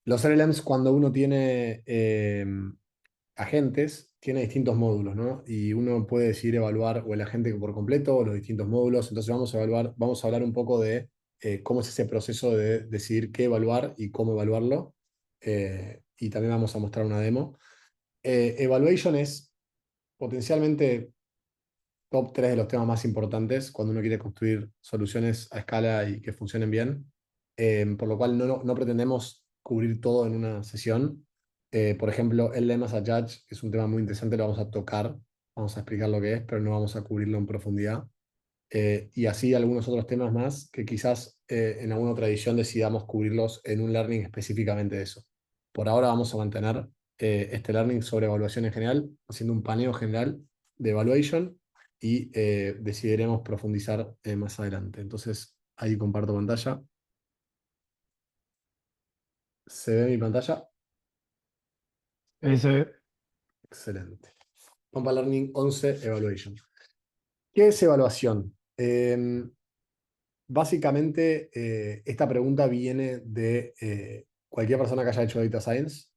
Los LLMs, cuando uno tiene agentes, tiene distintos módulos, ¿no? Y uno puede decidir evaluar o el agente por completo o los distintos módulos. Entonces vamos a hablar un poco de cómo es ese proceso de decidir qué evaluar y cómo evaluarlo. Y también vamos a mostrar una demo. Evaluation es potencialmente top 3 de los temas más importantes cuando uno quiere construir soluciones a escala y que funcionen bien. Por lo cual no pretendemos cubrir todo en una sesión. Por ejemplo, el Lemmas a Judge es un tema muy interesante, lo vamos a tocar, vamos a explicar lo que es, pero no vamos a cubrirlo en profundidad. Y así algunos otros temas más que quizás en alguna otra edición decidamos cubrirlos en un learning específicamente de eso. Por ahora vamos a mantener este learning sobre evaluación en general, haciendo un paneo general de evaluation y decidiremos profundizar más adelante. Entonces, ahí comparto pantalla. ¿Se ve mi pantalla? Ese, Excelente. Pampa Learning 11 Evaluation. ¿Qué es evaluación? Básicamente, esta pregunta viene de cualquier persona que haya hecho Data Science.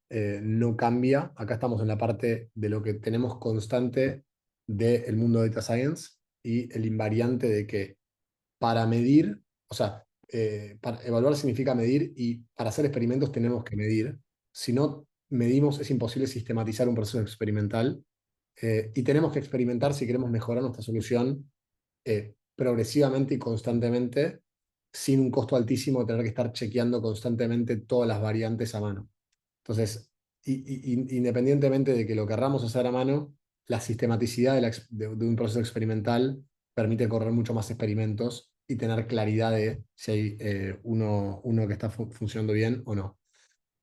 No cambia. Acá estamos en la parte de lo que tenemos constante del mundo de Data Science y el invariante de que para medir, o sea, para evaluar significa medir y para hacer experimentos tenemos que medir. Si no medimos, es imposible sistematizar un proceso experimental y tenemos que experimentar si queremos mejorar nuestra solución progresivamente y constantemente, sin un costo altísimo de tener que estar chequeando constantemente todas las variantes a mano. Entonces, independientemente de que lo querramos hacer a mano, la sistematicidad de un proceso experimental permite correr mucho más experimentos y tener claridad de si hay uno que está funcionando bien o no.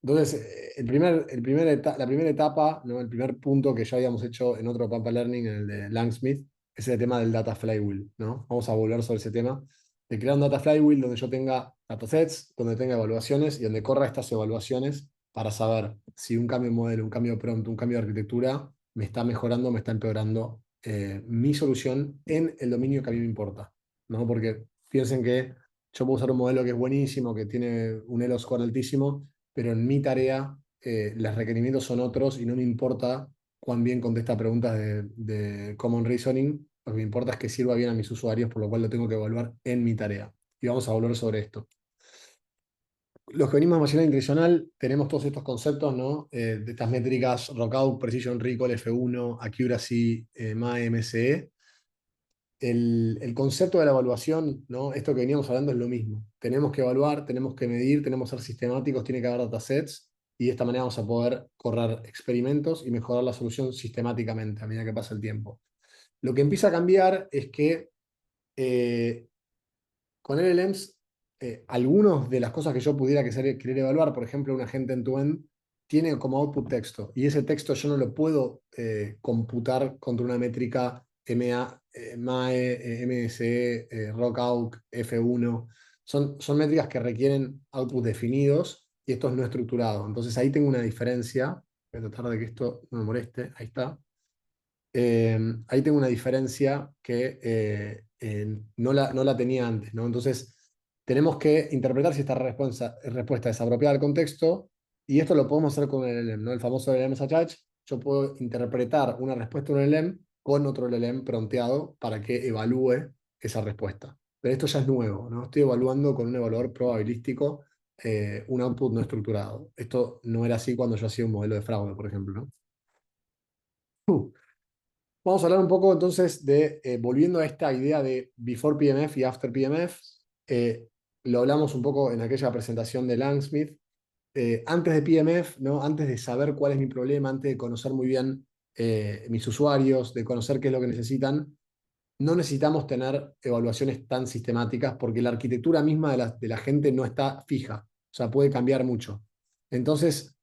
Entonces, la primera etapa, ¿no? El primer punto que ya habíamos hecho en otro Pampa Learning, en el de Langsmith, es el tema del Data Flywheel, ¿no? Vamos a volver sobre ese tema, de crear un Data Flywheel donde yo tenga datasets, donde tenga evaluaciones y donde corra estas evaluaciones para saber si un cambio de modelo, un cambio de prompt, un cambio de arquitectura me está mejorando o me está empeorando mi solución en el dominio que a mí me importa, ¿no? Porque piensen que yo puedo usar un modelo que es buenísimo, que tiene un Elo score altísimo, pero en mi tarea los requerimientos son otros y no me importa cuán bien contesta preguntas de Common Reasoning, lo que me importa es que sirva bien a mis usuarios, por lo cual lo tengo que evaluar en mi tarea. Y vamos a volver sobre esto. Los que venimos de Machine Learning tradicional tenemos todos estos conceptos, ¿no? De estas métricas, Rockout, Precision Recall, F1, Accuracy, MAE, MSE. El concepto de la evaluación, ¿no? Esto que veníamos hablando es lo mismo. Tenemos que evaluar, tenemos que medir, tenemos que ser sistemáticos, tiene que haber datasets y de esta manera vamos a poder correr experimentos y mejorar la solución sistemáticamente a medida que pasa el tiempo. Lo que empieza a cambiar es que eh, con LLMs, algunas de las cosas que yo pudiera querer evaluar, por ejemplo, un agente end-to-end, tiene como output texto, y ese texto yo no lo puedo computar contra una métrica MAE, MSE, Rockout, F1. Son métricas que requieren outputs definidos, y esto es no estructurado. Entonces ahí tengo una diferencia. Voy a tratar de que esto no me moleste. Ahí está. Ahí tengo una diferencia que no la tenía antes, ¿no? Entonces, tenemos que interpretar si esta respuesta es apropiada al contexto, y esto lo podemos hacer con el LLM, ¿no? El famoso LLM Attach. Yo puedo interpretar una respuesta de un LLM con otro LLM prompteado para que evalúe esa respuesta. Pero esto ya es nuevo, ¿no? Estoy evaluando con un evaluador probabilístico un output no estructurado. Esto no era así cuando yo hacía un modelo de fraude, por ejemplo, ¿no? Vamos a hablar un poco entonces de, volviendo a esta idea de before PMF y after PMF, eh, lo hablamos un poco en aquella presentación de Langsmith. Antes de PMF, ¿no? Antes de saber cuál es mi problema, antes de conocer muy bien mis usuarios, de conocer qué es lo que necesitan, no necesitamos tener evaluaciones tan sistemáticas porque la arquitectura misma de la gente no está fija, o sea, puede cambiar mucho. Entonces,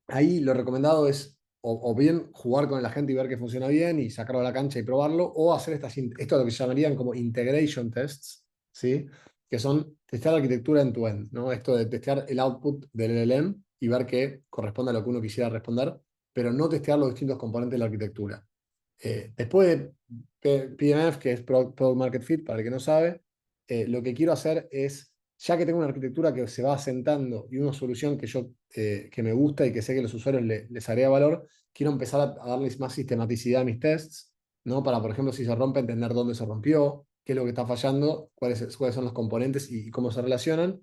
ahí lo recomendado es o bien jugar con la gente y ver que funciona bien y sacarlo a la cancha y probarlo, o hacer esto es lo que se llamarían como integration tests, ¿sí? Que son testear la arquitectura end-to-end, ¿no? Esto de testear el output del LLM y ver que corresponde a lo que uno quisiera responder, pero no testear los distintos componentes de la arquitectura. Después de PMF, que es Product Market Fit, para el que no sabe, lo que quiero hacer es ya que tengo una arquitectura que se va asentando y una solución que me gusta y que sé que los usuarios les agrega valor, quiero empezar a darles más sistematicidad a mis tests, ¿no? Para, por ejemplo, si se rompe, entender dónde se rompió, qué es lo que está fallando, cuáles son los componentes y cómo se relacionan.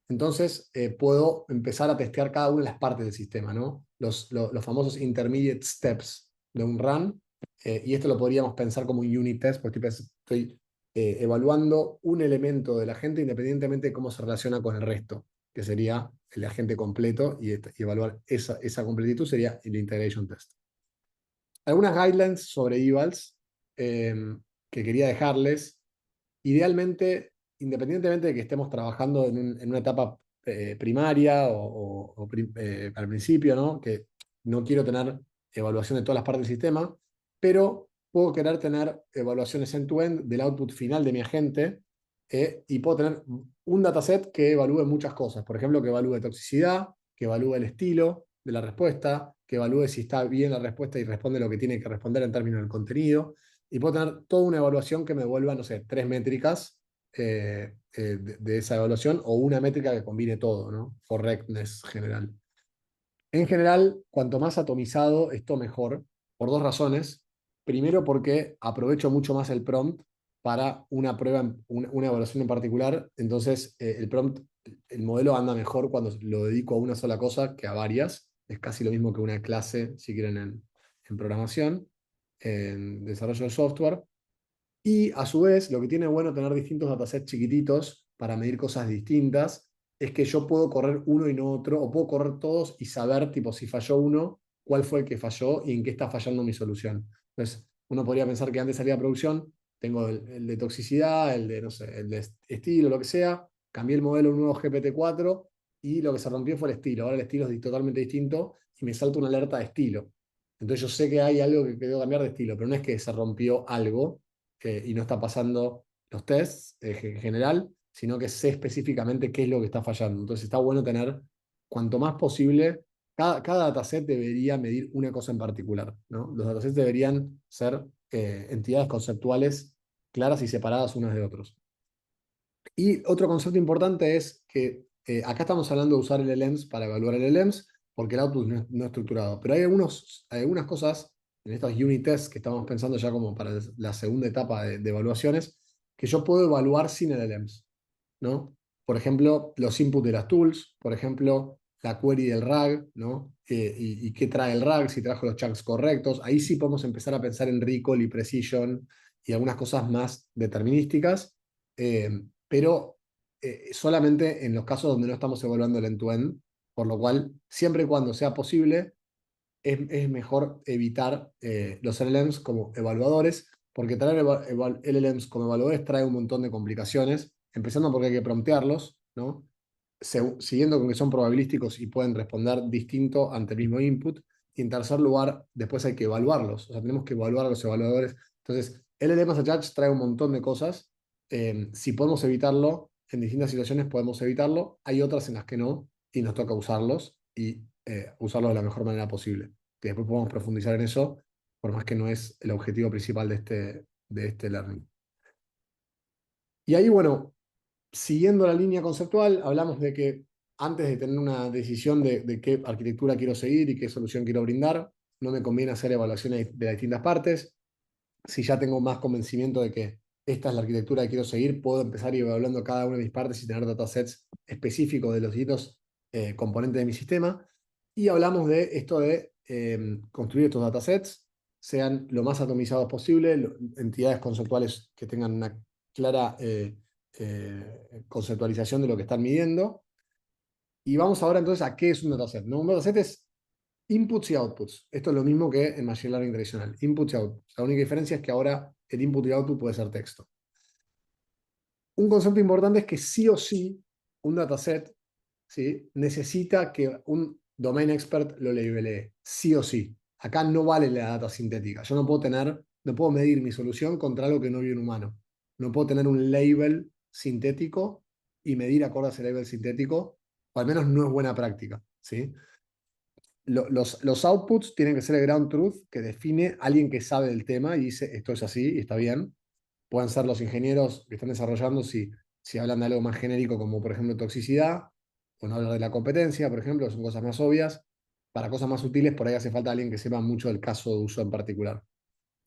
Entonces, puedo empezar a testear cada una de las partes del sistema, ¿no? Los famosos intermediate steps de un run. Y esto lo podríamos pensar como un unit test, porque estoy evaluando un elemento del agente independientemente de cómo se relaciona con el resto, que sería el agente completo, y evaluar esa completitud sería el integration test. Algunas guidelines sobre evals eh, que quería dejarles. Idealmente, independientemente de que estemos trabajando en una etapa primaria al principio, ¿no? Que no quiero tener evaluación de todas las partes del sistema, pero puedo querer tener evaluaciones end-to-end del output final de mi agente, y puedo tener un dataset que evalúe muchas cosas. Por ejemplo, que evalúe toxicidad, que evalúe el estilo de la respuesta, que evalúe si está bien la respuesta y responde lo que tiene que responder en términos del contenido, y puedo tener toda una evaluación que me devuelva, no sé, 3 métricas de esa evaluación, o una métrica que combine todo, ¿no? Correctness general. En general, cuanto más atomizado, esto mejor, por dos razones. Primero, porque aprovecho mucho más el prompt para una prueba, una evaluación en particular. Entonces, el prompt, el modelo anda mejor cuando lo dedico a una sola cosa que a varias. Es casi lo mismo que una clase, si quieren, en programación, en desarrollo de software. Y a su vez, lo que tiene bueno tener distintos datasets chiquititos para medir cosas distintas es que yo puedo correr uno y no otro, o puedo correr todos y saber, tipo, si falló uno, cuál fue el que falló y en qué está fallando mi solución. Entonces, uno podría pensar que antes salía a producción, tengo el de toxicidad, el de, no sé, el de estilo, lo que sea, cambié el modelo a un nuevo GPT-4 y lo que se rompió fue el estilo. Ahora el estilo es totalmente distinto y me salta una alerta de estilo. Entonces yo sé que hay algo que debo cambiar de estilo, pero no es que se rompió algo y no está pasando los tests en general, sino que sé específicamente qué es lo que está fallando. Entonces está bueno tener cuanto más posible, cada dataset debería medir una cosa en particular, ¿no? Los datasets deberían ser entidades conceptuales claras y separadas unas de otros. Y otro concepto importante es que acá estamos hablando de usar LLMs para evaluar LLMs, porque el output no es estructurado. Pero hay algunas cosas en estos unit tests que estamos pensando ya como para la segunda etapa de evaluaciones, que yo puedo evaluar sin LLMs, ¿no? Por ejemplo, los inputs de las tools, por ejemplo, la query del RAG, ¿no? Y qué trae el RAG, si trajo los chunks correctos. Ahí sí podemos empezar a pensar en recall y precision y algunas cosas más determinísticas. Pero solamente en los casos donde no estamos evaluando el end-to-end, por lo cual, siempre y cuando sea posible, es mejor evitar los LLMs como evaluadores, porque traer LLMs como evaluadores trae un montón de complicaciones, empezando porque hay que promptearlos, ¿no? Siguiendo con que son probabilísticos y pueden responder distinto ante el mismo input. Y en tercer lugar, después hay que evaluarlos, o sea, tenemos que evaluar a los evaluadores. Entonces, LLM as a Judge trae un montón de cosas. Si podemos evitarlo, en distintas situaciones podemos evitarlo, hay otras en las que no, y nos toca usarlos, y usarlos de la mejor manera posible. Que después podemos profundizar en eso, por más que no es el objetivo principal de este learning. Y ahí, bueno, siguiendo la línea conceptual, hablamos de que antes de tener una decisión de qué arquitectura quiero seguir y qué solución quiero brindar, no me conviene hacer evaluaciones de las distintas partes. Si ya tengo más convencimiento de que esta es la arquitectura que quiero seguir, puedo empezar a ir evaluando cada una de mis partes y tener datasets específicos de los distintos componentes de mi sistema. Y hablamos de esto de construir estos datasets, sean lo más atomizados posible, entidades conceptuales que tengan una clara conceptualización de lo que están midiendo. Y vamos ahora entonces a qué es un dataset, ¿no? Un dataset es inputs y outputs. Esto es lo mismo que en Machine Learning tradicional. Inputs y outputs. La única diferencia es que ahora el input y el output puede ser texto. Un concepto importante es que sí o sí un dataset, ¿sí?, necesita que un domain expert lo labelee. Sí o sí. Acá no vale la data sintética. Yo no puedo medir mi solución contra algo que no vio un humano. No puedo tener un label sintético y medir acorde a ese label sintético, o al menos no es buena práctica, ¿sí? Los outputs tienen que ser el ground truth que define alguien que sabe del tema y dice esto es así y está bien. Pueden ser los ingenieros que están desarrollando si Si hablan de algo más genérico como por ejemplo toxicidad, o no hablar de la competencia, por ejemplo, son cosas más obvias. Para cosas más sutiles, por ahí hace falta alguien que sepa mucho del caso de uso en particular.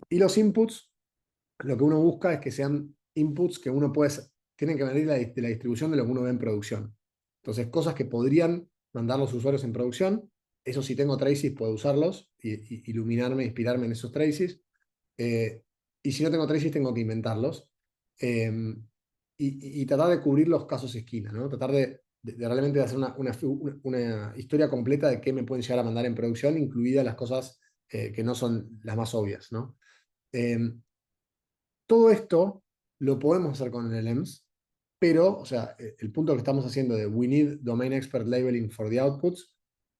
Y los inputs, lo que uno busca es que sean inputs que uno puede, tienen que venir de la distribución de lo que uno ve en producción. Entonces, cosas que podrían mandar los usuarios en producción, eso si tengo traces puedo usarlos y iluminarme, inspirarme en esos traces. Eh, y si no tengo traces, tengo que inventarlos. Eh, y tratar de cubrir los casos esquina, ¿no? Tratar de realmente hacer una historia completa de qué me pueden llegar a mandar en producción, incluidas las cosas que no son las más obvias, ¿no? Eh, Todo esto lo podemos hacer con LLMs, pero, o sea, el punto que estamos haciendo de we need domain expert labeling for the outputs,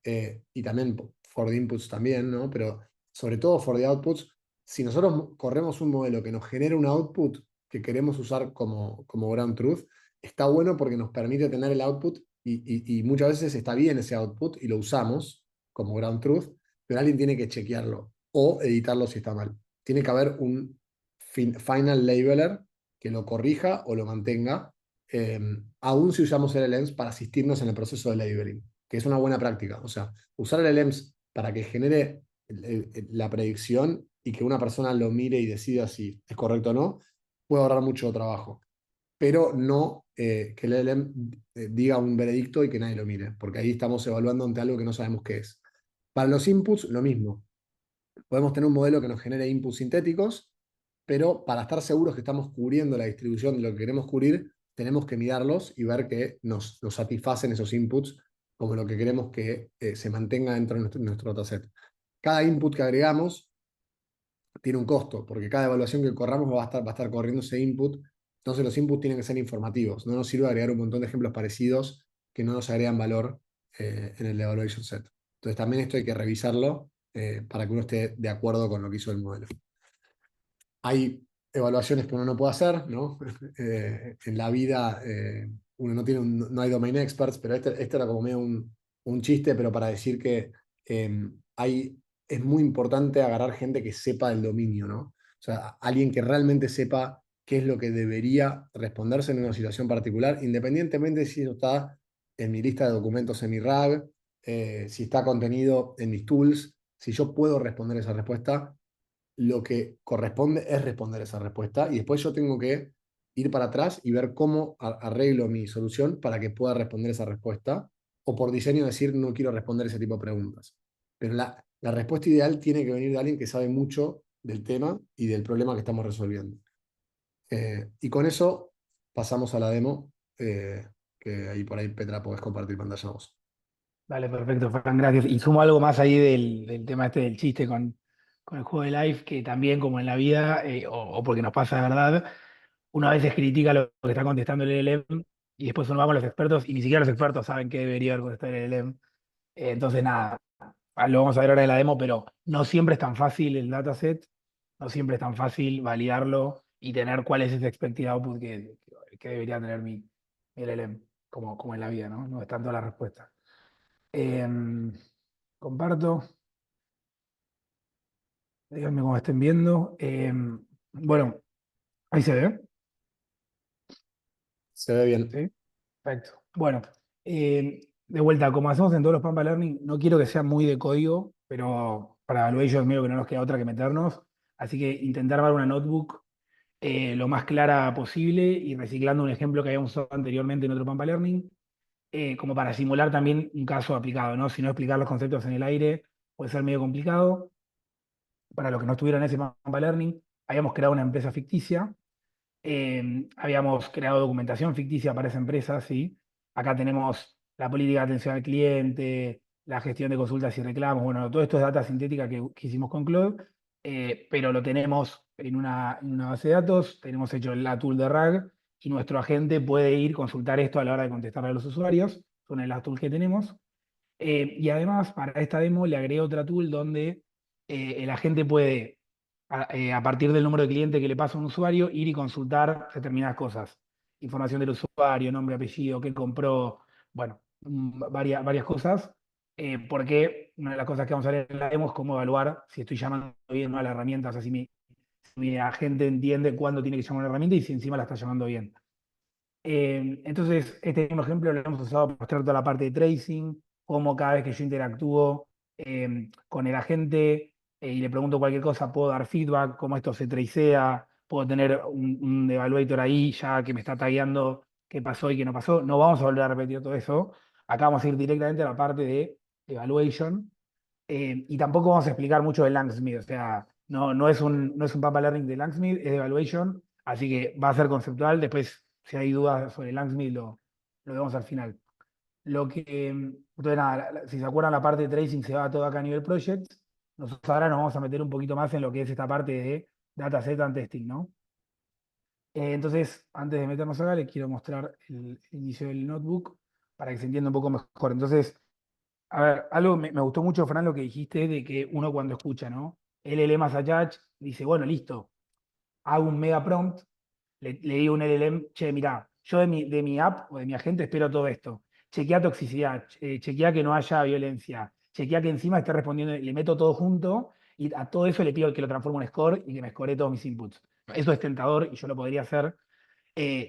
y también for the inputs también, ¿no? Pero sobre todo for the outputs, si nosotros corremos un modelo que nos genera un output que queremos usar como ground truth, está bueno porque nos permite tener el output y muchas veces está bien ese output y lo usamos como ground truth, pero alguien tiene que chequearlo o editarlo si está mal. Tiene que haber un final labeler que lo corrija o lo mantenga, eh, aún si usamos LLMs para asistirnos en el proceso de labeling, que es una buena práctica. O sea, usar LLMs para que genere la predicción y que una persona lo mire y decida si es correcto o no, puede ahorrar mucho trabajo. Pero no que el LLM diga un veredicto y que nadie lo mire, porque ahí estamos evaluando ante algo que no sabemos qué es. Para los inputs, lo mismo. Podemos tener un modelo que nos genere inputs sintéticos, pero para estar seguros que estamos cubriendo la distribución de lo que queremos cubrir, tenemos que mirarlos y ver que nos satisfacen esos inputs como lo que queremos que se mantenga dentro de nuestro dataset. Cada input que agregamos tiene un costo, porque cada evaluación que corramos va a estar corriendo ese input. Entonces los inputs tienen que ser informativos. No nos sirve agregar un montón de ejemplos parecidos que no nos agregan valor en el evaluation set. Entonces también esto hay que revisarlo para que uno esté de acuerdo con lo que hizo el modelo. Hay evaluaciones que uno no puede hacer, ¿no? En la vida uno no hay domain experts, pero este era como medio un chiste, pero para decir que hay, es muy importante agarrar gente que sepa del dominio, ¿no? O sea, alguien que realmente sepa qué es lo que debería responderse en una situación particular, independientemente si eso está en mi lista de documentos en mi RAG, si está contenido en mis tools, si yo puedo responder esa respuesta, lo que corresponde es responder esa respuesta y después yo tengo que ir para atrás y ver cómo arreglo mi solución para que pueda responder esa respuesta o por diseño decir no quiero responder ese tipo de preguntas. Pero la respuesta ideal tiene que venir de alguien que sabe mucho del tema y del problema que estamos resolviendo. Y con eso pasamos a la demo, que ahí por ahí Petra podés compartir pantalla vos. Dale, perfecto, Fran, gracias. Y sumo algo más ahí del tema este del chiste con el juego de Life, que también como en la vida, o porque nos pasa de verdad, uno a veces critica lo que está contestando el LLM y después uno va con los expertos y ni siquiera los expertos saben qué debería haber contestado el LLM. Entonces, nada, lo vamos a ver ahora en la demo, pero no siempre es tan fácil el dataset, no siempre es tan fácil validarlo y tener cuál es ese expected output que debería tener mi LLM, como en la vida, ¿no? No es tanto la respuesta. Em, comparto, díganme cómo estén viendo. Bueno, ahí se ve, Se ve bien. ¿sí? Perfecto. Bueno, de vuelta, como hacemos en todos los Pampa Learning, no quiero que sea muy de código, pero para Evaluation medio que no nos queda otra que meternos. Así que intentar dar una notebook lo más clara posible y reciclando un ejemplo que habíamos usado anteriormente en otro Pampa Learning, como para simular también un caso aplicado, ¿no? Si no explicar los conceptos en el aire puede ser medio complicado. Para los que no estuvieron en ese Mamba Learning, habíamos creado una empresa ficticia, habíamos creado documentación ficticia para esa empresa, ¿sí? Acá tenemos la política de atención al cliente, la gestión de consultas y reclamos, bueno, todo esto es data sintética que hicimos con Claude, pero lo tenemos en una base de datos, tenemos hecho la tool de RAG y nuestro agente puede ir consultar esto a la hora de contestarle a los usuarios, son las tools que tenemos. Y además, para esta demo le agregué otra tool donde el agente puede, a partir del número de cliente que le pasa a un usuario, ir y consultar determinadas cosas. Información del usuario, nombre, apellido, qué compró, bueno, varias cosas. Porque una de las cosas que vamos a ver en la demo es cómo evaluar si estoy llamando bien o no a la herramienta, o sea, si mi agente entiende cuándo tiene que llamar a una herramienta y si encima la está llamando bien. Entonces, este mismo ejemplo lo hemos usado para mostrar toda la parte de tracing, cómo cada vez que yo interactúo con el agente y le pregunto cualquier cosa, puedo dar feedback, cómo esto se tracea, puedo tener un evaluator ahí ya que me está tagueando qué pasó y qué no pasó. No vamos a volver a repetir todo eso. Acá vamos a ir directamente a la parte de evaluation. Y tampoco vamos a explicar mucho de Langsmith, o sea, no es un Pampa Learning de Langsmith, es de Evaluation, así que va a ser conceptual. Después, si hay dudas sobre Langsmith, lo vemos al final. Entonces, nada, si se acuerdan, la parte de tracing se va todo acá a nivel project. Nosotros ahora nos vamos a meter un poquito más en lo que es esta parte de dataset and testing, ¿no? Entonces, antes de meternos acá, les quiero mostrar el inicio del notebook para que se entienda un poco mejor. Entonces, a ver, algo me gustó mucho, Fran, lo que dijiste de que uno cuando escucha, ¿no? LLM as a judge dice, bueno, listo, hago un mega prompt, le digo a un LLM, che, mirá, yo de mi app o de mi agente espero todo esto. Chequea toxicidad, chequea que no haya violencia, chequea que encima esté respondiendo, le meto todo junto y a todo eso le pido que lo transforme en un score y que me score todos mis inputs. Eso es tentador y yo lo podría hacer.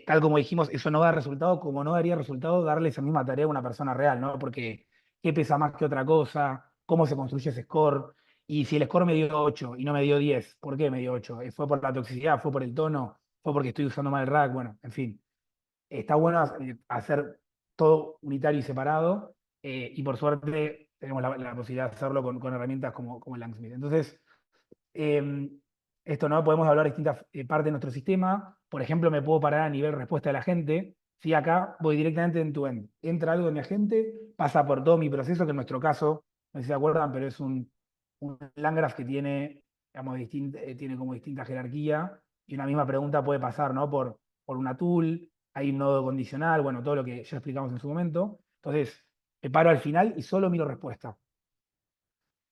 Tal como dijimos, eso no da resultado, como no daría resultado darle esa misma tarea a una persona real, ¿no? Porque qué pesa más que otra cosa, cómo se construye ese score, y si el score me dio 8 y no me dio 10, ¿por qué me dio 8? ¿Fue por la toxicidad? ¿Fue por el tono? ¿Fue porque estoy usando mal el rack? Bueno, en fin, está bueno hacer todo unitario y separado, y por suerte tenemos la posibilidad de hacerlo con herramientas como el Langsmith. Entonces, eh, esto, ¿no? Podemos hablar de distintas partes de nuestro sistema. Por ejemplo, me puedo parar a nivel respuesta de la gente. Si acá voy directamente en tu end. Entra algo de mi agente, pasa por todo mi proceso, que en nuestro caso, no sé si se acuerdan, pero es un Landgraph que tiene, digamos, tiene como distinta jerarquía y una misma pregunta puede pasar, ¿no? Por una tool, hay un nodo condicional, bueno, todo lo que ya explicamos en su momento. Entonces, me paro al final y solo miro respuesta.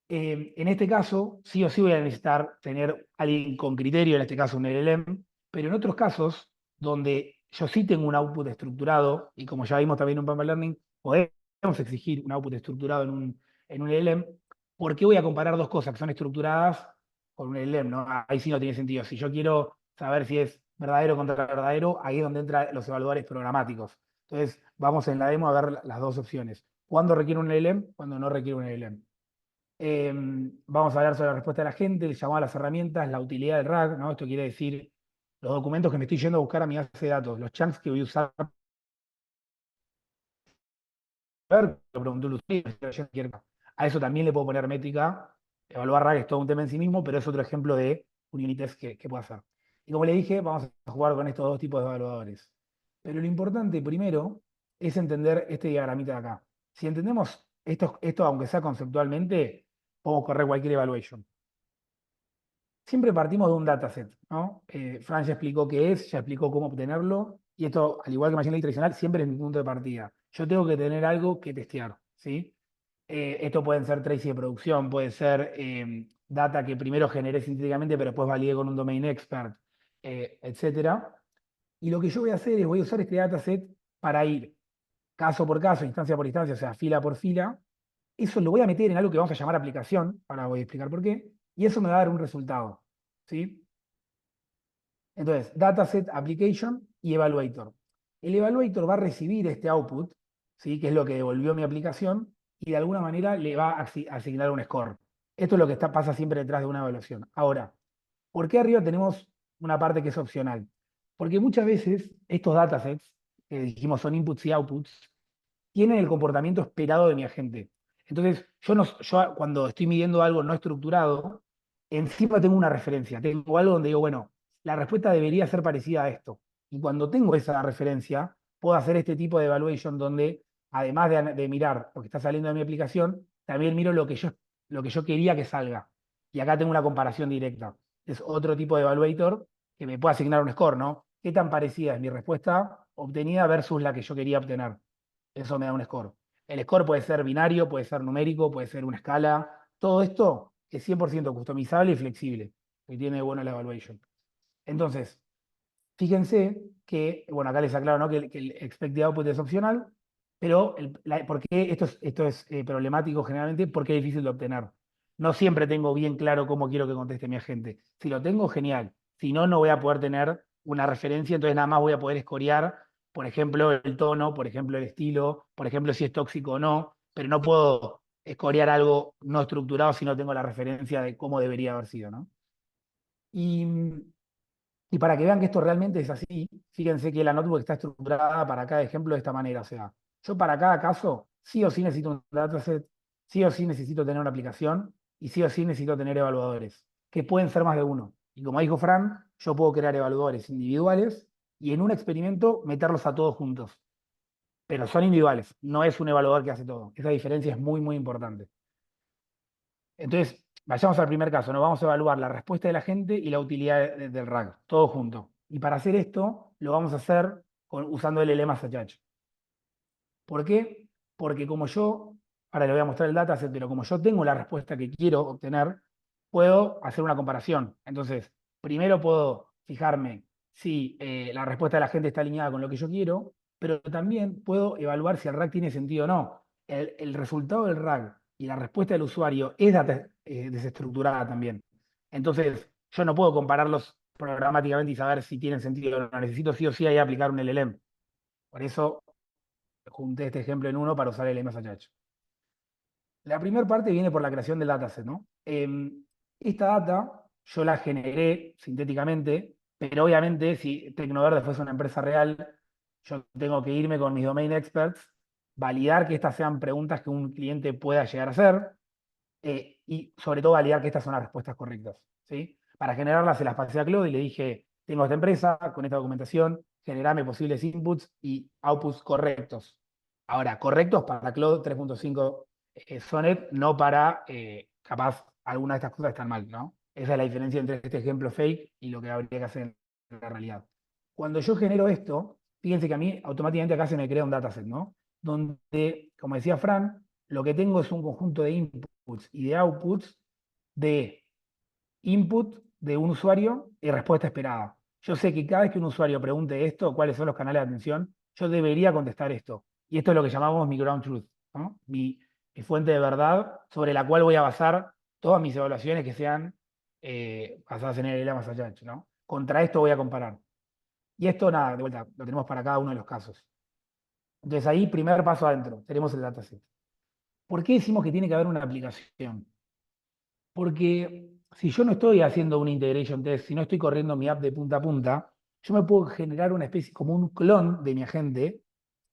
En este caso, sí o sí voy a necesitar tener alguien con criterio, en este caso un LLM, pero en otros casos, donde yo sí tengo un output estructurado, y como ya vimos también en un Pampa Learning, podemos exigir un output estructurado en un LLM, ¿por qué voy a comparar dos cosas que son estructuradas con un LLM? ¿No? Ahí sí no tiene sentido. Si yo quiero saber si es verdadero contra verdadero, ahí es donde entran los evaluadores programáticos. Entonces, vamos en la demo a ver las dos opciones. ¿Cuándo requiere un LLM? Cuando no requiere un LLM. Vamos a hablar sobre la respuesta de la gente, el llamado a las herramientas, la utilidad del RAG, ¿no? Esto quiere decir los documentos que me estoy yendo a buscar a mi base de datos, los chunks que voy a usar para ver, lo preguntó el usuario, a eso también le puedo poner métrica. Evaluar RAG es todo un tema en sí mismo, pero es otro ejemplo de un unit test que puedo hacer. Y como le dije, vamos a jugar con estos dos tipos de evaluadores. Pero lo importante primero es entender este diagramita de acá. Si entendemos esto aunque sea conceptualmente, podemos correr cualquier evaluation. Siempre partimos de un dataset, ¿no? Fran ya explicó qué es, ya explicó cómo obtenerlo, y esto, al igual que Machine Learning tradicional, siempre es mi punto de partida. Yo tengo que tener algo que testear, ¿sí? Esto pueden ser trace de producción, puede ser data que primero generé sintéticamente, pero después validé con un domain expert, etcétera. Y lo que yo voy a hacer es voy a usar este dataset para ir caso por caso, instancia por instancia, o sea, fila por fila. Eso lo voy a meter en algo que vamos a llamar aplicación, ahora voy a explicar por qué, y eso me va a dar un resultado. ¿Sí? Entonces, dataset, application y evaluator. El evaluator va a recibir este output, ¿sí? Que es lo que devolvió mi aplicación, y de alguna manera le va a asignar un score. Esto es lo que pasa siempre detrás de una evaluación. Ahora, ¿por qué arriba tenemos una parte que es opcional? Porque muchas veces estos datasets, que dijimos son inputs y outputs, tienen el comportamiento esperado de mi agente. Entonces, yo cuando estoy midiendo algo no estructurado, encima tengo una referencia, tengo algo donde digo, bueno, la respuesta debería ser parecida a esto. Y cuando tengo esa referencia, puedo hacer este tipo de evaluation donde, además de mirar lo que está saliendo de mi aplicación, también miro lo que yo quería que salga. Y acá tengo una comparación directa. Es otro tipo de evaluator que me puede asignar un score, ¿no? ¿Qué tan parecida es mi respuesta obtenida versus la que yo quería obtener? Eso me da un score. El score puede ser binario, puede ser numérico, puede ser una escala. Todo esto es 100% customizable y flexible, que tiene bueno la evaluation. Entonces, fíjense que, bueno, acá les aclaro, ¿no? que el expected output es opcional, pero ¿por qué esto es problemático generalmente? Porque es difícil de obtener. No siempre tengo bien claro cómo quiero que conteste mi agente. Si lo tengo, genial. Si no, no voy a poder tener una referencia, entonces nada más voy a poder escorear por ejemplo, el tono, por ejemplo, el estilo, por ejemplo, si es tóxico o no, pero no puedo escorear algo no estructurado si no tengo la referencia de cómo debería haber sido, ¿no? Y, y para que vean que esto realmente es así, fíjense que la notebook está estructurada para cada ejemplo de esta manera. O sea, yo para cada caso sí o sí necesito un dataset, sí o sí necesito tener una aplicación y sí o sí necesito tener evaluadores, que pueden ser más de uno. Y como dijo Fran, yo puedo crear evaluadores individuales y en un experimento meterlos a todos juntos. Pero son individuales, no es un evaluador que hace todo. Esa diferencia es muy, muy importante. Entonces, vayamos al primer caso, ¿no? Vamos a evaluar la respuesta de la gente y la utilidad del RAG, todo junto. Y para hacer esto, lo vamos a hacer usando el LLM as a Judge. ¿Por qué? Porque como yo, ahora le voy a mostrar el dataset, pero como yo tengo la respuesta que quiero obtener, puedo hacer una comparación. Entonces, primero puedo fijarme si la respuesta de la gente está alineada con lo que yo quiero, pero también puedo evaluar si el RAG tiene sentido o no. El resultado del RAG y la respuesta del usuario es desestructurada también. Entonces, yo no puedo compararlos programáticamente y saber si tienen sentido o no. Necesito sí o sí ahí aplicar un LLM. Por eso junté este ejemplo en uno para usar el MSH. La primera parte viene por la creación del dataset, ¿no? Esta data yo la generé sintéticamente, pero obviamente si Tecnoverde fuese una empresa real, yo tengo que irme con mis domain experts, validar que estas sean preguntas que un cliente pueda llegar a hacer y sobre todo validar que estas son las respuestas correctas, ¿sí? Para generarlas se las pasé a Claude y le dije, tengo esta empresa con esta documentación, generame posibles inputs y outputs correctos. Ahora, correctos para Claude 3.5 Sonnet, no para, capaz, alguna de estas cosas están mal, ¿no? Esa es la diferencia entre este ejemplo fake y lo que habría que hacer en la realidad. Cuando yo genero esto, fíjense que a mí automáticamente acá se me crea un dataset, ¿no? Donde, como decía Fran, lo que tengo es un conjunto de inputs y de outputs de input de un usuario y respuesta esperada. Yo sé que cada vez que un usuario pregunte esto, cuáles son los canales de atención, yo debería contestar esto. Y esto es lo que llamamos mi ground truth, ¿no? Mi fuente de verdad sobre la cual voy a basar todas mis evaluaciones que sean basadas en el más allá, ¿no? Contra esto voy a comparar. Y esto, nada, de vuelta, lo tenemos para cada uno de los casos. Entonces ahí, primer paso adentro, tenemos el dataset. ¿Por qué decimos que tiene que haber una aplicación? Porque si yo no estoy haciendo un integration test, si no estoy corriendo mi app de punta a punta, yo me puedo generar una especie como un clon de mi agente,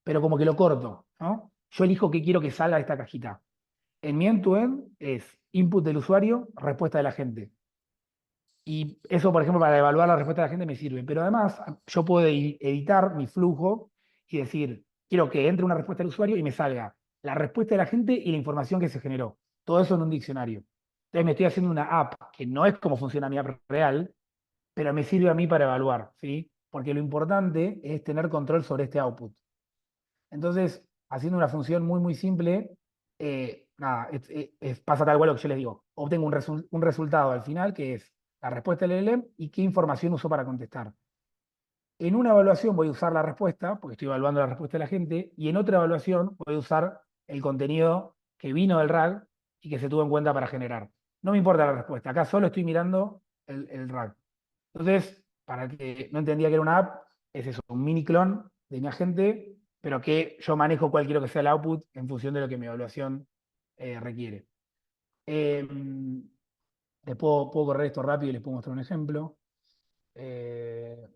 pero como que lo corto, ¿no? Yo elijo qué quiero que salga de esta cajita. En mi end-to-end es input del usuario, respuesta de la gente. Y eso, por ejemplo, para evaluar la respuesta de la gente me sirve. Pero además, yo puedo editar mi flujo y decir, quiero que entre una respuesta del usuario y me salga la respuesta de la gente y la información que se generó. Todo eso en un diccionario. Entonces me estoy haciendo una app que no es como funciona mi app real, pero me sirve a mí para evaluar, ¿sí? Porque lo importante es tener control sobre este output. Entonces, haciendo una función muy, muy simple, nada, pasa tal cual lo que yo les digo. Obtengo un resultado al final que es la respuesta del LLM y qué información uso para contestar. En una evaluación voy a usar la respuesta, porque estoy evaluando la respuesta de la gente, y en otra evaluación voy a usar el contenido que vino del RAG y que se tuvo en cuenta para generar. No me importa la respuesta, acá solo estoy mirando el RAG. Entonces, para el que no entendía que era una app, es eso, un mini clon de mi agente, pero que yo manejo cuál quiero que sea el output en función de lo que mi evaluación requiere. Eh, puedo correr esto rápido y les puedo mostrar un ejemplo. Eh,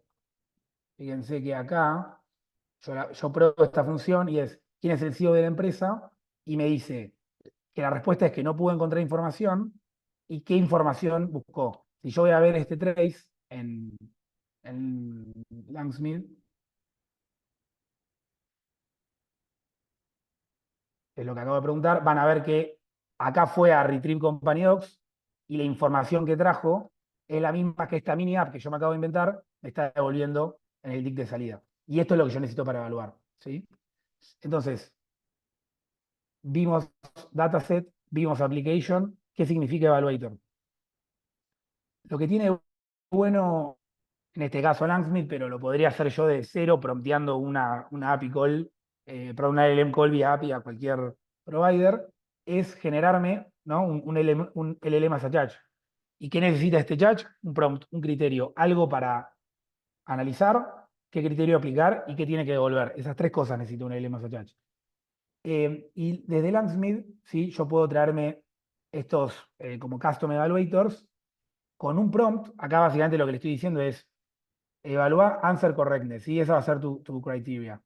Fíjense que acá yo pruebo esta función y es quién es el CEO de la empresa y me dice que la respuesta es que no pudo encontrar información y qué información buscó. Si yo voy a ver este trace en Langsmith, que es lo que acabo de preguntar, van a ver que acá fue a Retrieve Company Docs y la información que trajo es la misma que esta mini app que yo me acabo de inventar, me está devolviendo en el dict de salida. Y esto es lo que yo necesito para evaluar. ¿Sí? Entonces, vimos dataset, vimos application, ¿qué significa evaluator? Lo que tiene bueno, en este caso Langsmith, pero lo podría hacer yo de cero, prompteando una API call, perdón, una LLM call vía API a cualquier provider, es generarme, ¿no? un LLM as a judge. ¿Y qué necesita este judge? Un prompt, un criterio, algo para analizar, qué criterio aplicar y qué tiene que devolver. Esas tres cosas necesito un LLM Attach. Y desde Langsmith, ¿sí? Yo puedo traerme estos como custom evaluators con un prompt. Acá básicamente lo que le estoy diciendo es evaluar answer correctness, ¿sí? Esa va a ser tu criteria.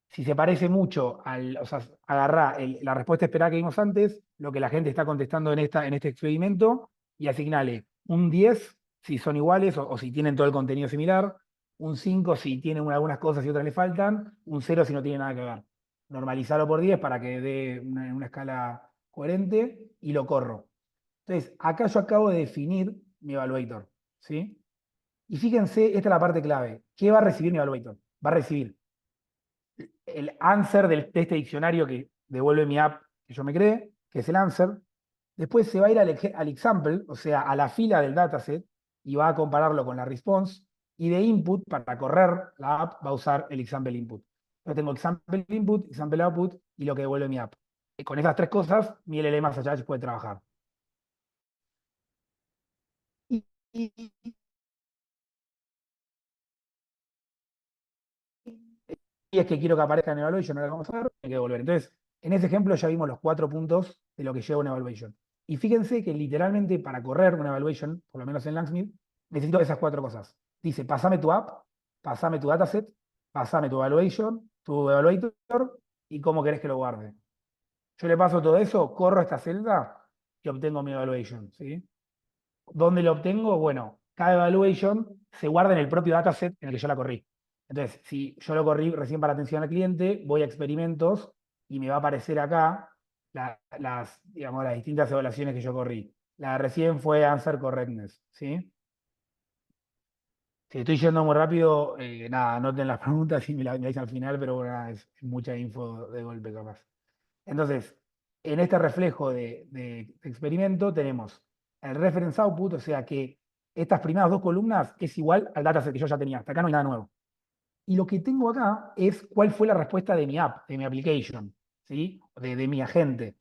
Si se parece mucho o sea, agarrá la respuesta esperada que vimos antes, lo que la gente está contestando en este experimento, y asignale un 10 si son iguales o si tienen todo el contenido similar, un 5 si tienen algunas cosas y otras le faltan, un 0 si no tiene nada que ver. Normalizarlo por 10 para que dé una escala coherente y lo corro. Entonces, acá yo acabo de definir mi evaluator, ¿sí? Y fíjense, esta es la parte clave. ¿Qué va a recibir mi evaluator? Va a recibir el answer de este diccionario que devuelve mi app que yo me creé, que es el answer. Después se va a ir al example, o sea, a la fila del dataset, y va a compararlo con la response. Y de input, para correr la app, va a usar el example input. Yo tengo example input, example output y lo que devuelve mi app. Y con esas tres cosas, mi LLM Attach puede trabajar. Y, y- y es que quiero que aparezca en Evaluation, no lo vamos a ver, hay que devolver. Entonces, en ese ejemplo ya vimos los 4 puntos de lo que lleva una Evaluation. Y fíjense que literalmente para correr una Evaluation, por lo menos en Langsmith, necesito esas 4 cosas. Dice, pasame tu app, pasame tu dataset, pasame tu Evaluation, tu Evaluator y cómo querés que lo guarde. Yo le paso todo eso, corro esta celda y obtengo mi Evaluation, ¿sí? ¿Dónde lo obtengo? Bueno, cada evaluation se guarda en el propio dataset en el que yo la corrí. Entonces, si yo lo corrí recién para atención al cliente, voy a experimentos y me va a aparecer acá digamos, las distintas evaluaciones que yo corrí. La de recién fue answer correctness, ¿sí? Si estoy yendo muy rápido, nada, anoten las preguntas y me la dicen al final, pero bueno, nada, es mucha info de golpe capaz. Entonces, en este reflejo de experimento tenemos el reference output, o sea que estas primeras 2 columnas es igual al dataset que yo ya tenía. Hasta acá no hay nada nuevo. Y lo que tengo acá es cuál fue la respuesta de mi app, de mi application, ¿sí? De mi agente.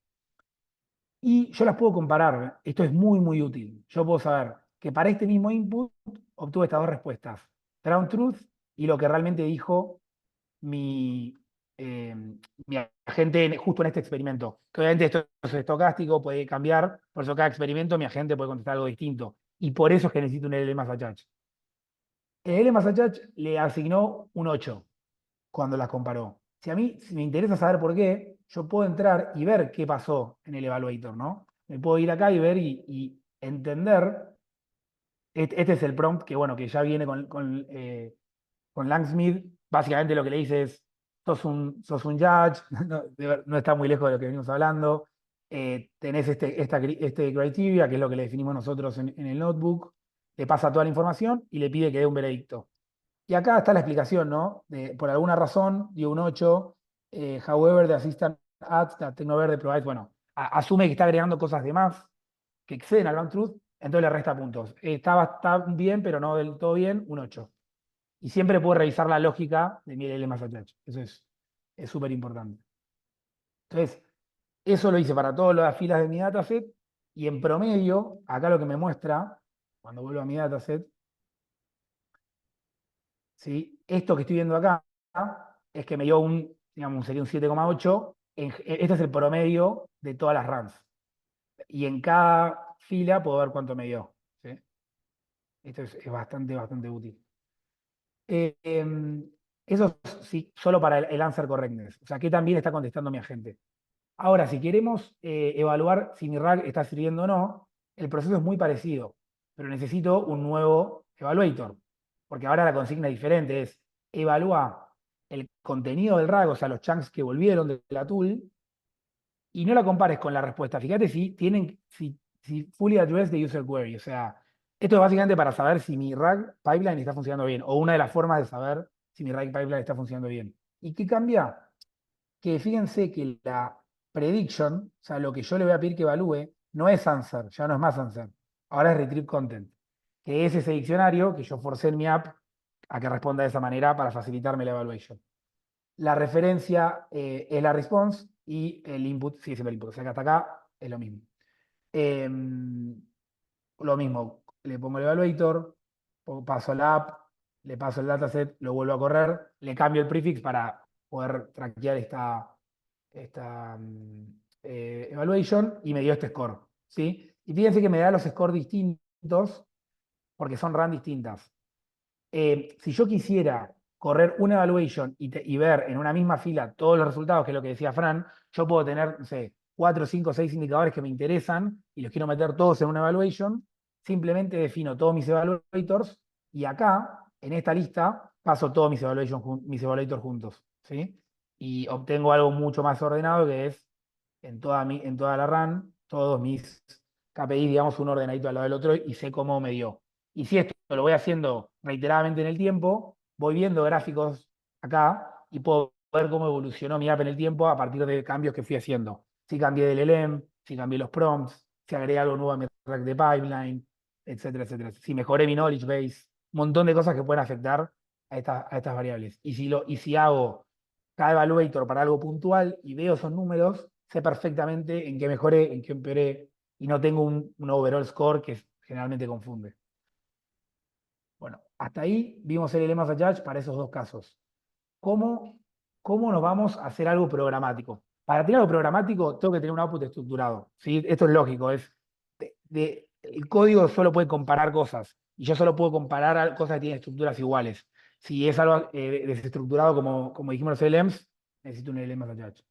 Y yo las puedo comparar. Esto es muy, muy útil. Yo puedo saber que para este mismo input obtuve estas 2 respuestas. Ground truth y lo que realmente dijo mi, eh, mi agente justo en este experimento. Que obviamente esto es estocástico, puede cambiar, por eso cada experimento mi agente puede contestar algo distinto. Y por eso es que necesito un LLM Attach. El LLM Attach le asignó un 8 cuando las comparó. Si me interesa saber por qué, yo puedo entrar y ver qué pasó en el evaluator, ¿no? Me puedo ir acá y ver y entender. Este es el prompt que, bueno, que ya viene con Langsmith. Básicamente lo que le dice es, sos un judge, no está muy lejos de lo que venimos hablando. Tenés este criteria, que es lo que le definimos nosotros en el notebook. Le pasa toda la información y le pide que dé un veredicto. Y acá está la explicación, ¿no? Por alguna razón dio un 8. However, the assistant adds that Tecnoverde provides, bueno, asume que está agregando cosas de más que exceden al ground truth, entonces le resta puntos. Está bien, pero no del todo bien, un 8. Y siempre puedo revisar la lógica de mi LLM Attach. Eso es súper importante. Entonces, eso lo hice para todas las filas de mi dataset. Y en promedio, acá lo que me muestra, cuando vuelvo a mi dataset, ¿sí? Esto que estoy viendo acá es que me dio digamos, sería un 7,8. Este es el promedio de todas las runs. Y en cada fila puedo ver cuánto me dio, ¿sí? Esto es bastante, bastante útil. Eso sí, solo para el answer correctness. O sea, que también está contestando mi agente. Ahora, si queremos evaluar si mi RAG está sirviendo o no, el proceso es muy parecido, pero necesito un nuevo evaluator, porque ahora la consigna es diferente, es evalúa el contenido del RAG, o sea, los chunks que volvieron de la tool, y no la compares con la respuesta. Fíjate si fully address the user query, o sea, esto es básicamente para saber si mi RAG pipeline está funcionando bien, o una de las formas de saber si mi RAG pipeline está funcionando bien. ¿Y qué cambia? Que fíjense que la prediction, o sea, lo que yo le voy a pedir que evalúe, no es answer, ya no es más answer. Ahora es retrieve content, que es ese diccionario que yo forcé en mi app a que responda de esa manera para facilitarme la evaluation. La referencia es la response y el input sigue siendo el input. O sea que hasta acá es lo mismo. Lo mismo, le pongo el evaluator, paso a la app, le paso el dataset, lo vuelvo a correr, le cambio el prefix para poder traquear esta evaluation y me dio este score. ¿Sí? Y fíjense que me da los scores distintos porque son run distintas. Si yo quisiera correr una evaluation y ver en una misma fila todos los resultados, que es lo que decía Fran, yo puedo tener, no sé, 4, 5, 6 indicadores que me interesan y los quiero meter todos en una evaluation. Simplemente defino todos mis evaluators y acá, en esta lista, paso todos mis evaluators juntos. ¿Sí? Y obtengo algo mucho más ordenado que es en toda la run, todos mis KPIs, digamos, un ordenadito al lado del otro y sé cómo me dio. Y si esto lo voy haciendo reiteradamente en el tiempo, voy viendo gráficos acá y puedo ver cómo evolucionó mi app en el tiempo a partir de cambios que fui haciendo. Si cambié del LLM, si cambié los prompts, si agregué algo nuevo a mi track de pipeline, etcétera, etcétera. Si mejoré mi knowledge base, un montón de cosas que pueden afectar a estas variables. Y si hago cada evaluator para algo puntual y veo esos números, sé perfectamente en qué mejoré, en qué empeoré, y no tengo un overall score que generalmente confunde. Bueno, hasta ahí vimos el LMS Judge para esos dos casos. ¿Cómo, ¿Cómo nos vamos a hacer algo programático? Para tener algo programático tengo que tener un output estructurado. ¿Sí? Esto es lógico, el código solo puede comparar cosas y yo solo puedo comparar cosas que tienen estructuras iguales. Si es algo desestructurado como dijimos los LMs, necesito un LMS Judge.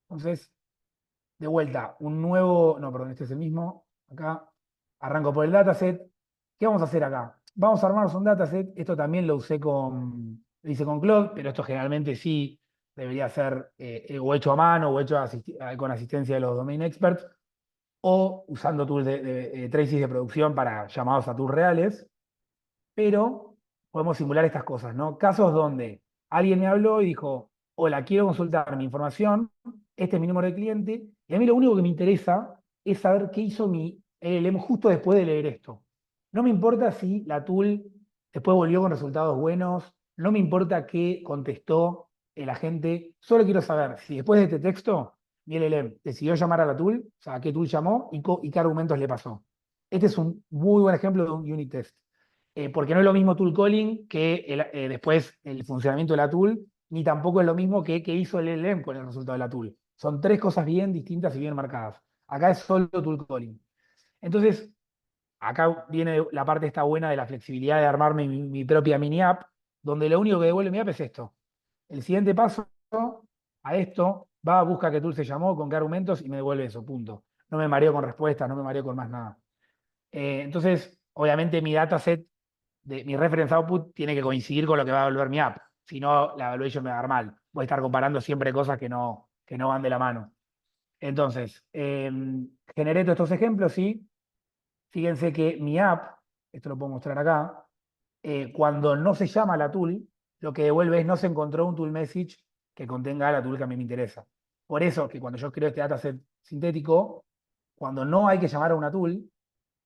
Entonces, de vuelta, no, perdón, este es el mismo. Acá arranco por el dataset. ¿Qué vamos a hacer acá? Vamos a armarnos un dataset. Esto también lo hice con Claude, pero esto generalmente sí debería ser o hecho a mano o hecho con asistencia de los domain experts o usando tools de traces de producción para llamados a tools reales, pero podemos simular estas cosas, ¿no? Casos donde alguien me habló y dijo, hola, quiero consultar mi información, este es mi número de cliente, y a mí lo único que me interesa es saber qué hizo mi LLM justo después de leer esto. No me importa si la tool después volvió con resultados buenos, no me importa qué contestó el agente, solo quiero saber si después de este texto mi LLM decidió llamar a la tool, o sea, a qué tool llamó y qué argumentos le pasó. Este es un muy buen ejemplo de un unit test. Porque no es lo mismo tool calling que después el funcionamiento de la tool, ni tampoco es lo mismo que hizo el LLM con el resultado de la tool. Son tres cosas bien distintas y bien marcadas. Acá es solo tool calling. Entonces, acá viene la parte esta buena de la flexibilidad de armarme mi propia mini app, donde lo único que devuelve mi app es esto. El siguiente paso a esto va, busca qué tool se llamó, con qué argumentos y me devuelve eso, punto. No me mareo con respuestas, no me mareo con más nada. Entonces, obviamente mi dataset mi reference output tiene que coincidir con lo que va a volver mi app. Si no, la evaluation me va a dar mal. Voy a estar comparando siempre cosas que no van de la mano. Entonces, generé todos estos ejemplos, ¿sí? Fíjense que mi app, esto lo puedo mostrar acá, cuando no se llama la tool, lo que devuelve es no se encontró un tool message que contenga la tool que a mí me interesa. Por eso que cuando yo creo este dataset sintético, cuando no hay que llamar a una tool,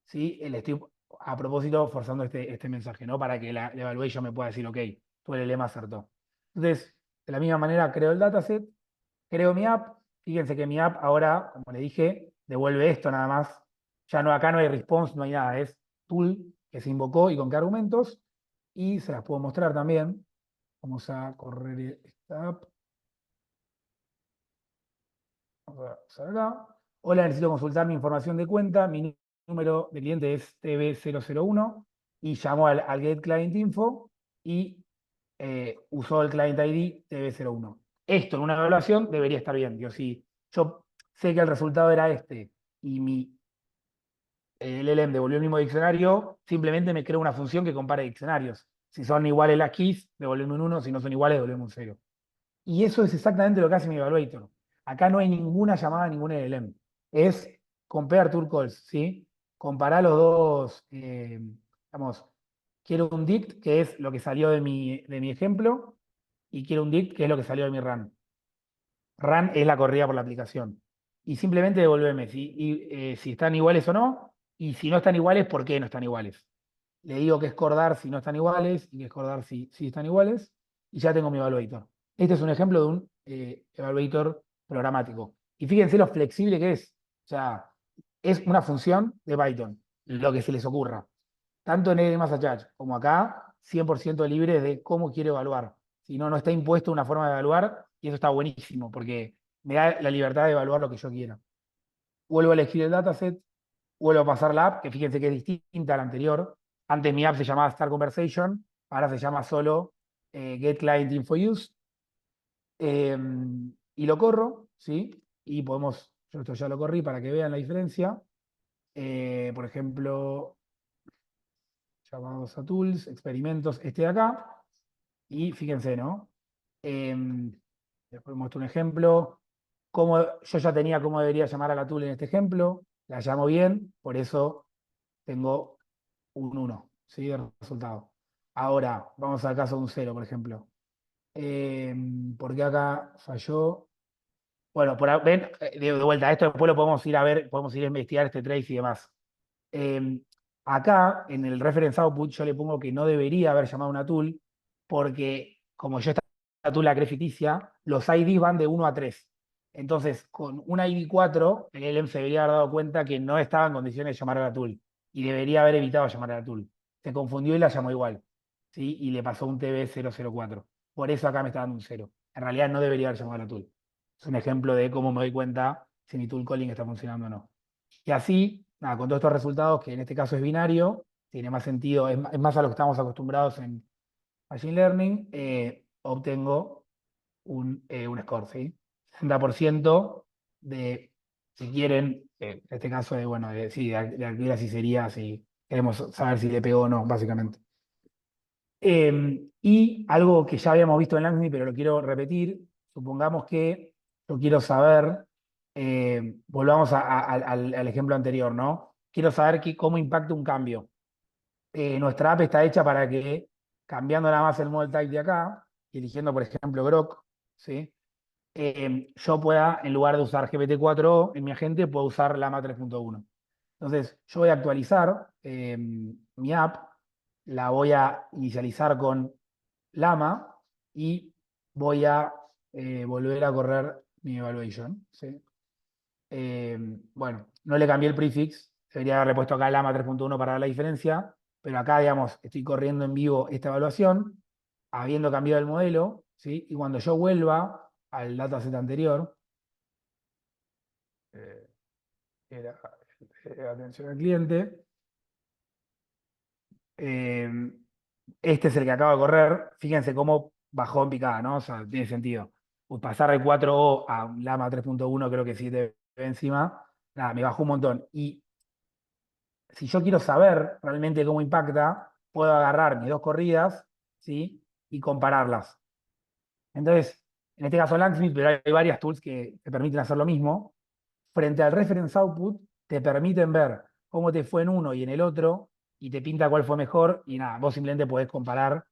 ¿sí? Le estoy a propósito forzando este mensaje, ¿no? Para que la evaluation me pueda decir, ok, tú el lema acertó. Entonces, de la misma manera, creo el dataset, creo mi app. Fíjense que mi app ahora, como le dije, devuelve esto nada más. Ya no, acá no hay response, no hay nada, es tool que se invocó y con qué argumentos. Y se las puedo mostrar también. Vamos a correr esta app. Vamos a usar acá. Hola, necesito consultar mi información de cuenta. Mi número de cliente es TB001 y llamó al Get Client Info y usó el Client ID TB01. Esto en una evaluación debería estar bien. Si yo sé que el resultado era este y el LLM devolvió el mismo diccionario, simplemente me creo una función que compare diccionarios. Si son iguales las keys, devolveme un 1, si no son iguales, devolveme un 0. Y eso es exactamente lo que hace mi evaluator. Acá no hay ninguna llamada a ningún LLM. Es compare tool calls, ¿sí? Comparar los dos, digamos, quiero un dict, que es lo que salió de mi ejemplo, y quiero un dict, que es lo que salió de mi run. Run es la corrida por la aplicación. Y simplemente devolveme si están iguales o no, y si no están iguales, ¿por qué no están iguales? Le digo que es cordar si no están iguales y que es cordar si están iguales, y ya tengo mi evaluator. Este es un ejemplo de un evaluator programático. Y fíjense lo flexible que es. O sea, es una función de Python, lo que se les ocurra. Tanto en el Judge como acá 100% libres de cómo quiero evaluar. Si no, no está impuesto una forma de evaluar y eso está buenísimo porque me da la libertad de evaluar lo que yo quiera. Vuelvo a elegir el dataset, vuelvo a pasar la app, que fíjense que es distinta a la anterior. Antes mi app se llamaba Start Conversation, ahora se llama solo Get Client Info Use. Eh, y lo corro, ¿sí? Y podemos, yo esto ya lo corrí para que vean la diferencia. Por ejemplo, llamados a tools, experimentos, este de acá. Y fíjense, ¿no? Eh, Después muestro un ejemplo. Yo ya tenía cómo debería llamar a la tool en este ejemplo. La llamo bien, por eso tengo un 1, ¿sí? De resultado. Ahora, vamos al caso de un 0, por ejemplo. Eh, ¿Por qué acá falló? Bueno, ven, de vuelta, esto después lo podemos ir a ver, podemos ir a investigar este trace y demás. Eh, Acá, en el reference output, yo le pongo que no debería haber llamado una tool, porque como yo esta tool la creé ficticia, los IDs van de 1 a 3. Entonces, con una ID 4, el LM se debería haber dado cuenta que no estaba en condiciones de llamar a la tool, y debería haber evitado llamar a la tool. Se confundió y la llamó igual, ¿sí? Y le pasó un TB004. Por eso acá me está dando un 0. En realidad no debería haber llamado a la tool. Es un ejemplo de cómo me doy cuenta si mi tool calling está funcionando o no. Y así, nada, con todos estos resultados, que en este caso es binario, tiene más sentido, es más a lo que estamos acostumbrados en Machine Learning, obtengo un score, ¿sí? 60% de, si quieren, en este caso de, bueno, sí, de accuracy sería si queremos saber si le pegó o no, básicamente. Y algo que ya habíamos visto en Langsmy, pero lo quiero repetir, supongamos que yo quiero saber, volvamos al ejemplo anterior, ¿no? Quiero saber cómo impacta un cambio. Nuestra app está hecha para que, cambiando nada más el model type de acá, y eligiendo, por ejemplo, Grok, ¿sí? Yo pueda, en lugar de usar GPT-4o en mi agente, puedo usar Llama 3.1. Entonces, yo voy a actualizar mi app, la voy a inicializar con Llama y voy a volver a correr mi evaluation, ¿sí? Eh, bueno, no le cambié el prefix, debería haberle puesto acá Llama 3.1 para dar la diferencia, pero acá, digamos, estoy corriendo en vivo esta evaluación, habiendo cambiado el modelo, ¿sí? Y cuando yo vuelva al dataset anterior, eh, era atención al cliente, eh, este es el que acaba de correr, fíjense cómo bajó en picada, ¿no? O sea, tiene sentido. Pasar de 4O a un Llama 3.1, creo que 7 encima, nada, me bajó un montón. Y si yo quiero saber realmente cómo impacta, puedo agarrar mis dos corridas, ¿sí? Y compararlas. Entonces, en este caso Langsmith, pero hay varias tools que te permiten hacer lo mismo. Frente al reference output, te permiten ver cómo te fue en uno y en el otro, y te pinta cuál fue mejor, y nada, vos simplemente podés comparar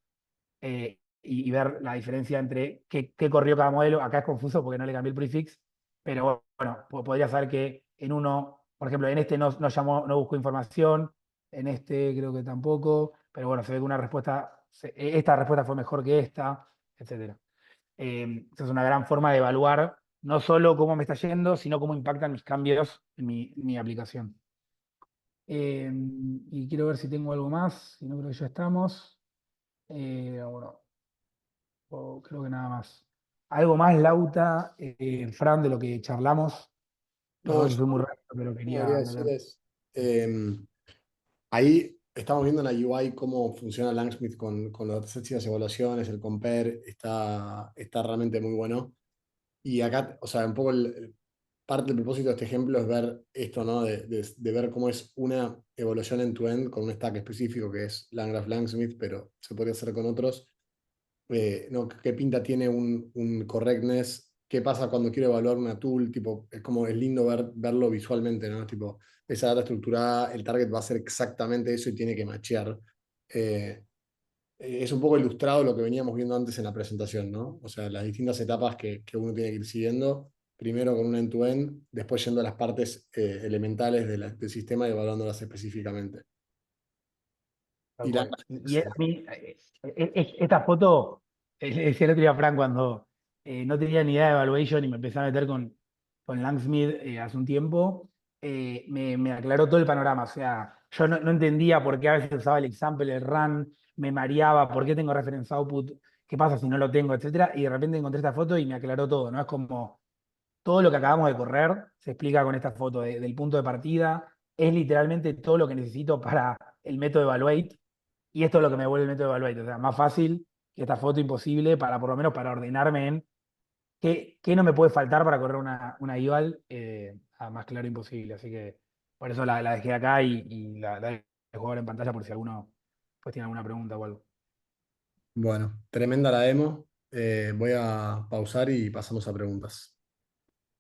y ver la diferencia entre qué corrió cada modelo. Acá es confuso porque no le cambié el prefix, pero bueno, podría saber que en uno, por ejemplo, en este no llamó, no buscó información, en este creo que tampoco, pero bueno, se ve que una respuesta, esta respuesta fue mejor que esta, etcétera. Esa es una gran forma de evaluar no solo cómo me está yendo, sino cómo impactan mis cambios en mi aplicación. Y quiero ver si tengo algo más, si no creo que ya estamos. Bueno, creo que nada más. ¿Algo más, Lauta, Fran, de lo que charlamos? No, Perdón yo que fui muy rápido, pero lo que quería quería decir meter. es, ahí estamos viendo en la UI cómo funciona Langsmith con los datasets y las evaluaciones, el compare, está realmente muy bueno. Y acá, o sea, un poco parte del propósito de este ejemplo es ver esto, ¿no? De ver cómo es una evaluación end-to-end con un stack específico que es LangGraph Langsmith, pero se podría hacer con otros. ¿No? ¿Qué pinta tiene un correctness? ¿Qué pasa cuando quiero evaluar una tool? Tipo, es como es lindo verlo visualmente, ¿no? Tipo, esa data estructurada, el target va a ser exactamente eso y tiene que matchear. Es un poco ilustrado lo que veníamos viendo antes en la presentación, ¿no? O sea, las distintas etapas que uno tiene que ir siguiendo, primero con un end-to-end, después yendo a las partes elementales del sistema y evaluándolas específicamente. Tal Y la, cual. Y a mí, esta foto, le decía el otro día a Fran cuando no tenía ni idea de evaluation y me empecé a meter con Langsmith hace un tiempo, me aclaró todo el panorama. O sea, yo no entendía por qué a veces usaba el example, el run. me mareaba, ¿por qué tengo reference output? ¿Qué pasa si no lo tengo, etcétera? Y de repente encontré esta foto y me aclaró todo, ¿no? Es como todo lo que acabamos de correr se explica con esta foto del punto de partida. Es literalmente todo lo que necesito para el método Evaluate. Y esto es lo que me vuelve el método Evaluate. O sea, más fácil que esta foto imposible para, por lo menos, para ordenarme en qué no me puede faltar para correr una eval a más claro imposible. Así que por eso la dejé acá y la dejo ahora en pantalla por si alguno pues tiene alguna pregunta o algo. Bueno, tremenda la demo. Voy a pausar y pasamos a preguntas.